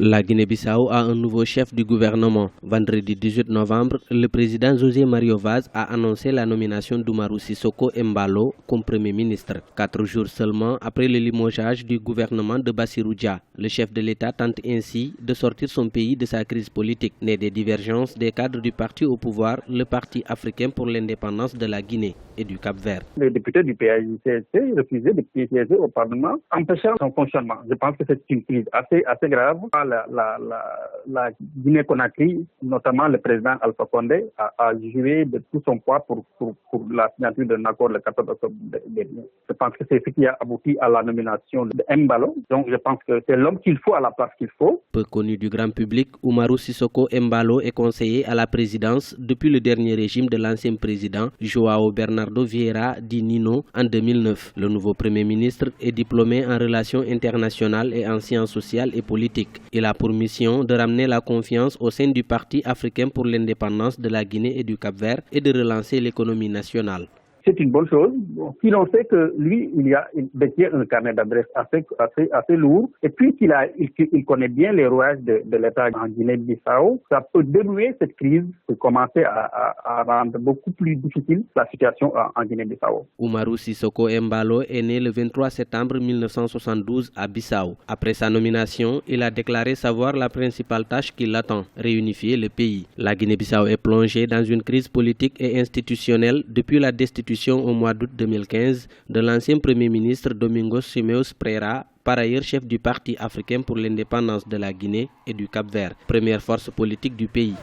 La Guinée-Bissau a un nouveau chef du gouvernement. Vendredi 18 novembre, le président José Mario Vaz a annoncé la nomination d'Oumarou Sissoko Embalo comme Premier ministre. 4 jours seulement après le limogeage du gouvernement de Bassirou Dia, le chef de l'État tente ainsi de sortir son pays de sa crise politique, née des divergences des cadres du parti au pouvoir, le Parti africain pour l'indépendance de la Guinée et du Cap-Vert. Les députés du PAICC refusaient de siéger au Parlement, empêchant son fonctionnement. Je pense que c'est une crise assez grave. La Guinée-Conakry, notamment le président Alpha Condé, a joué de tout son poids pour la signature d'un accord le 14 octobre dernier. Je pense que c'est ce qui a abouti à la nomination de Embalo. Donc je pense que c'est l'homme qu'il faut à la place qu'il faut. Peu connu du grand public, Oumarou Sissoko Embalo est conseiller à la présidence depuis le dernier régime de l'ancien président João Bernardo Vieira dit Nino en 2009. Le nouveau Premier ministre est diplômé en relations internationales et en sciences sociales et politiques. Il a pour mission de ramener la confiance au sein du Parti africain pour l'indépendance de la Guinée et du Cap-Vert et de relancer l'économie nationale. C'est une bonne chose. Si l'on sait que lui, il détient un carnet d'adresses assez lourd, et puis qu'il connaît bien les rouages de l'État en Guinée-Bissau, ça peut dénouer cette crise et commencer à rendre beaucoup plus difficile la situation en Guinée-Bissau. Oumarou Sissoko Embalo est né le 23 septembre 1972 à Bissau. Après sa nomination, il a déclaré savoir la principale tâche qui l'attend, réunifier le pays. La Guinée-Bissau est plongée dans une crise politique et institutionnelle depuis la destitution au mois d'août 2015 de l'ancien Premier ministre Domingos Simeos Pereira, par ailleurs chef du Parti africain pour l'indépendance de la Guinée et du Cap-Vert, première force politique du pays.